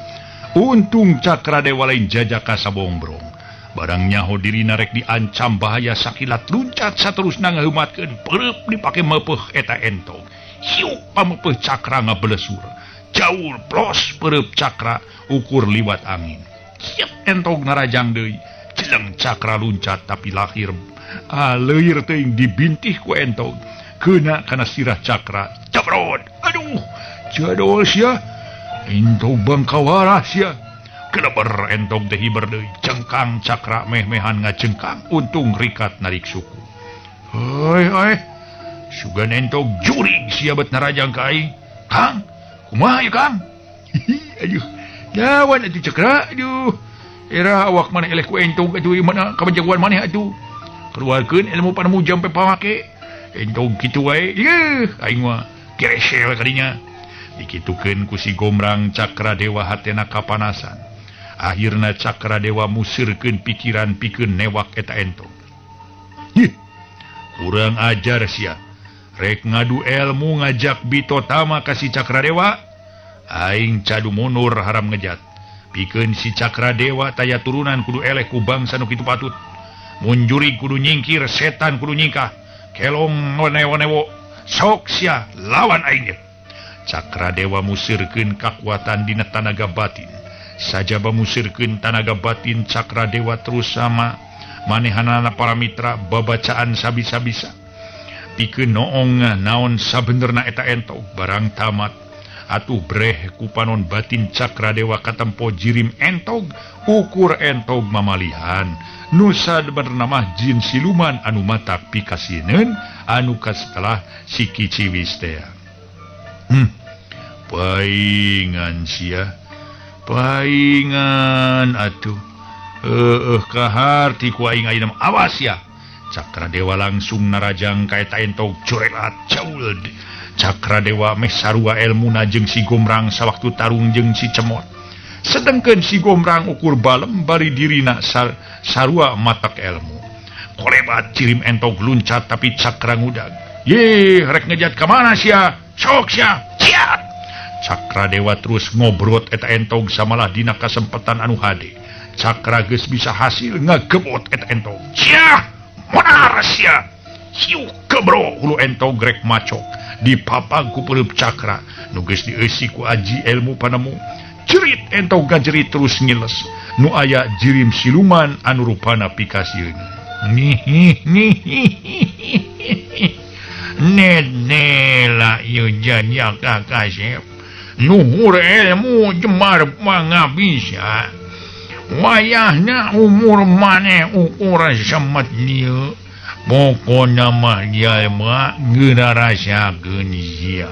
Untung Cakradewa lain jajaka sabongbrong. Barang nyaho dirina rek diancam bahaya sakilat luncat saterusna ngaheumatkeun pereup dipake meupeuh eta entog. Hiu pamepeuh Cakra ngablesur. Jaul plos pereup Cakra ukur liwat angin. Siap entog narajang deui. Jeleng Cakra luncat tapi lahir leuir teuing dibintih ku entog. Keuna kana sirah Cakra. Jabrod. Aduh. Jadol sia. Entog bangkawara sia. Keleber entog teh hiber deui. Cengkang Cakra meh-mehan ngacengkang. Untung rikat narik suku. Hoi. Sugan entog jurig siabat narajang ka aing. Kang, kumaha ya Kang? Aduh, lawan atuh Cakra. Aduh. Era awak mana eleh ku entog atuh mana kabanjaguan maneh atuh. Keluarkeun ilmu panamu jampe pamake. Entog kitu wae. Yeuh, aing mah keresel kadinya. Dikitukeun ku si Gomrang Cakradewa hatena kapanasan. Akhirna Cakradewa musirkeun pikiran pikeun newak eta entog. Kurang ajar sia. Rek ngadu ilmu ngajak bitotama ka si Cakradewa. Aing cadu mundur haram ngejat. Pikeun si Cakradewa taya turunan kudu eleh ku bangsa nu kitu patut. Mun jurig kudu nyingkir, setan kudu nyingkah. Kelong newo-newo. Sok sia lawan aing ge. Cakradewa musirkeun kakuatan dina tanaga batin. Sajaba musirkeun tanaga batin Cakradewa terus sama manehanana para mitra babacaan sabisa-bisa. Pikeun noong naon sabenerna eta entog barang tamat. Atuh breh ku panon batin Cakradewa katempo jirim entog ukur entog mamalihan. Nu sabenerna mah jin siluman anu matak pikasieun anu kasetelah si kiciwis teh. Paingan sia. Paingan atuh. Kaharti ku aing ayeuna awas ya. Cakradewa langsung narajang ka eta entog corelat jaul. Cakradewa meh sarua elmuna jeung si Gomrang sawaktu tarung jeung si Cemot. Sedengkeun si Gomrang ukur balem bari dirina sarua matak elmu. Kolebat cirim entog luncat tapi Cakra ngudag. Ye, rek ngejat ka mana sia? Sok sia. Ciat. Cakradewa terus ngobrot eta entog samalah dina kasempatan anu hade. Cakra geus bisa hasil ngagebot eta entog. Ciah, monar sia. Hiu kebro hulu entog rek macok. dipapang ku pereup cakra nu geus dieusi ku aji ilmu panemu. Jerit entong gajerit terus ngiles nu aya jirim siluman anu rupana pikasieun. Nedela ieu janya kakasep. Nuhur ilmu jemar pangabisa. Wayahna umur maneh ukuran semet lieu. Pokona mah jalma geura rasakeun sia.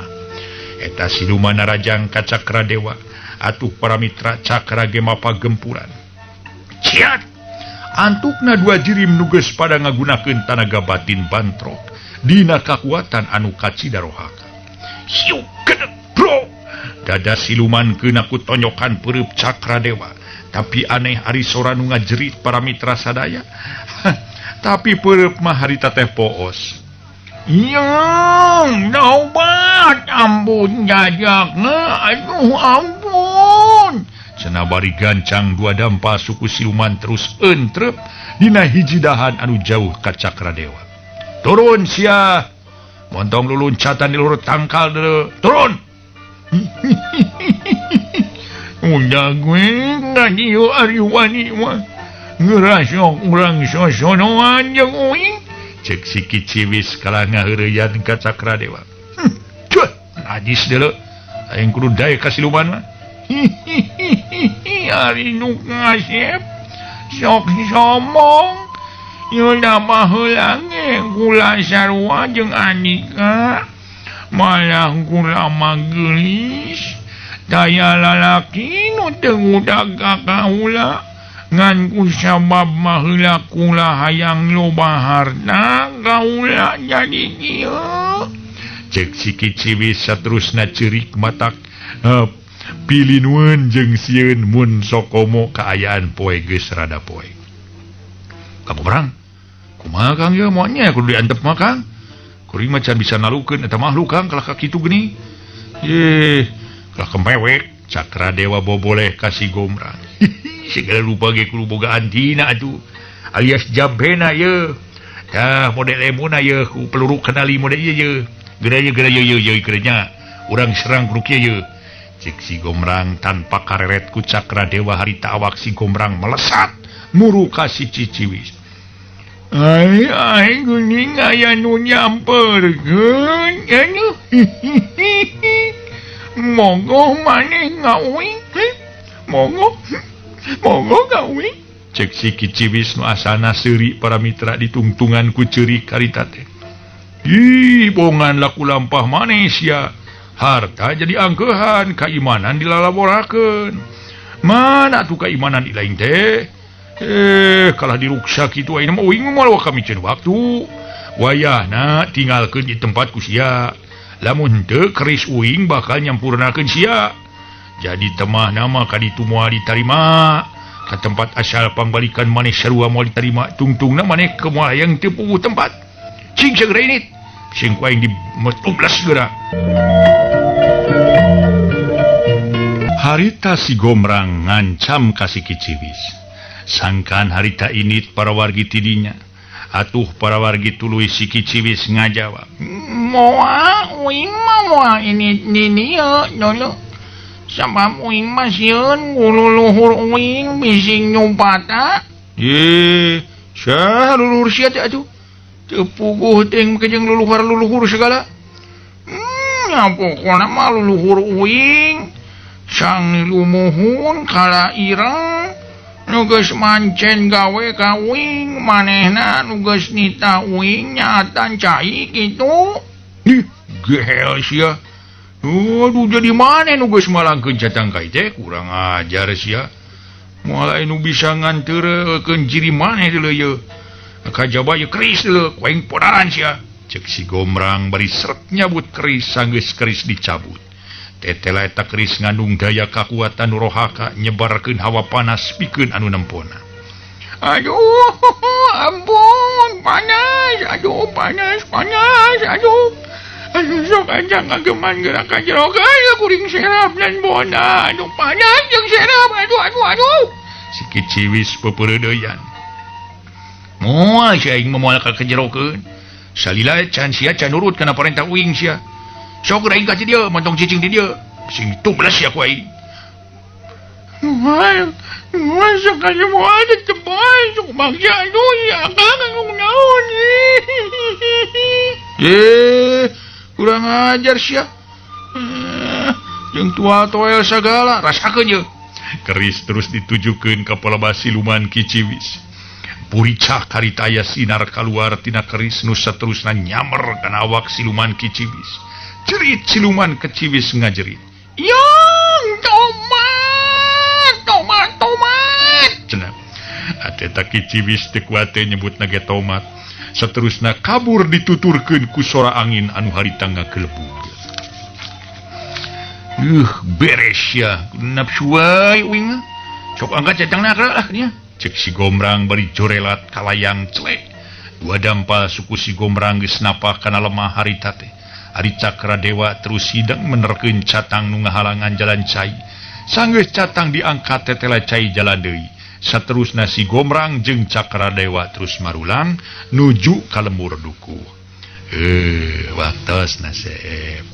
Eta siluman narajang ka Cakra Dewa. Atuh para mitra Cakra ge mapa gempuran. Ciat antukna dua jirim nu geus pada ngagunakeun tanaga batin bantrok dina kakuatan anu kacidarohaka. Hiu kedek bro. Dada siluman keuna ku tonyokan pereup Cakra Dewa. Tapi aneh ari sora nu ngajerit para mitra sadaya. Tapi pereup mah harita teh poos. Yang naubat ampun jajakna, aduh ampun. Cenah bari gancang dua dampa suku siluman terus entrep dina hiji dahan anu jauh ka Cakra Dewa. Turun sia. Montong luluncatan di lurut tangkal deuleu. Turun. Udah gue ngadieu ari wani mah. Ngerasok urang sosonoan jeung uing. Cek si Kiciwis kalah ngaheureyan ka Cakra Dewa. Cuh, Najis deuleu. Aing kudu dae ka siluman mah. Ari nu ngasep sok sombong. Ieu mah heula ge kula sarua jeung Andika. Malah kula mah geulis. Daya lalaki nu teu ngudag ka kaula. Ngan ku sabab mah heula kula hayang loba harta kaula jadi kieu. Cek si Kiciwis saterusna ceurik matak pilinueun jeung sieun mun sok komo kaayaan poe geus rada poe. Kamu berang? Kumaha Kang ye moal nya kudu diantep mah Kang. Kuring mah can bisa nalukeun eta makhluk Kang kalau kitu geuning. Ye, kalau kempewek Cakra Dewa boboleh kasih gomrang. Segala lupa ge kudu boga antina atuh alias jambena ye. Tah model emuna ye ku peluru kenali model ieu ye. Geura ye kerenya urang serang kudu kieu ye. Cek si gomrang tanpa kareret ku Cakra Dewa harita awak si gomrang melesat muru ka si Ciciwis. Ai geuning aya nu nyamperkeun anu. Monggo maneh ngawing. Monggo gawing. Cek si Kiciwis nu asana seuri para mitra ditungtungan ku ceurik harita teh. Ih, bongan laku lampah maneh sia. Harta jadi angkeuhan, kaimanan dilalaborakeun. Mana tuh kaimanan di lain teh? Kalah diruksa kitu ayeuna mah uing moal kami ceun waktu. Wayahna tinggalkeun di tempat ku sia. Lamun teu keris uing bakal nyampurnakeun sia. Jadi temah nama kaditu moal ditarima. Ka tempat asal pangbalikan maneh sarua moal ditarima. Tungtungna maneh ke moal yang teu puguh tempat. Cing segera ini. Sing ku aing di metublas geura. Harita si gomrang ngancam ka si Kiciwis. Sangkan harita init para wargi tidinya. Atuh para wargi tuluy si Kiciwis ngajawab. Moal uing mah moal ini ieu dulu. Sabab uing mah sieun gululuhur uing bising nyumpata. Ye, sah luluhur sia teh atuh. Teu puguh teh kejeng luluhur segala. Ya pokona mah luluhur uing. Sang nilumuhun kala ireng. Nu geus mancen gawe ka uing manehna nu geus nita uing nyaatan cai kitu. Ih, gehel sia. Aduh jadi maneh nu geus malangkeun catangkai teh kurang ajar sia. Moal anu bisa nganteurekeun ciri maneh deuleu ye. Kajaba ye keris deuleu kuaing podaran sia. Cek si gomrang bari seret nyabut keris sanggeus keris dicabut. Tetela eta keris ngandung daya kakuatan rohaka nyebarkeun hawa panas pikeun anu nempona. Aduh, ampun, panas, aduh, panas, aduh. Aduh, sok aja ngageman gerakan jerokan, kuring serap dan bona. Aduh, panas jeung serap, aduh. Si Kiciwis pepeureudeyan. Moal si aing moal ka jerokeun. Salila can sia can nurut kana parentah uing sia. sok raing ka dia montong cicing di dia sing tu belas ya ku ai wah sekali mau ada cepat sok bangsa itu ya kan naon kurang ajar sia jeung tua toel sagala rasakeun ye Keris terus ditujukeun ka palebah siluman Kiciwis. Purica karitaya sinar kaluar tina keris nu saterusna nyamer kana awak siluman Kiciwis. Jerit siluman Kiciwis ngajerit. Yang tomat Cenah. Ateta Kiciwis teu kuat teh nyebutna ge tomat. Saterusna kabur dituturkeun ku sora angin anu harita ngagelebug. Beres ya nafsu wae uing sok angkat cacangna lah nya Cek si Gombrang bari jorelat kalayang celek. Dua dampal suku si Gombrang geus napah kana lemah harita teh. Ari Cakradewa terus hidang menerkeun catang nu ngahalangan jalan cai. Sanggeus catang diangkat tetela cai jalan deui. Saterusna si Gombrang jeung Cakradewa terus marulang nuju ka lembur duku. Waktosna Sep.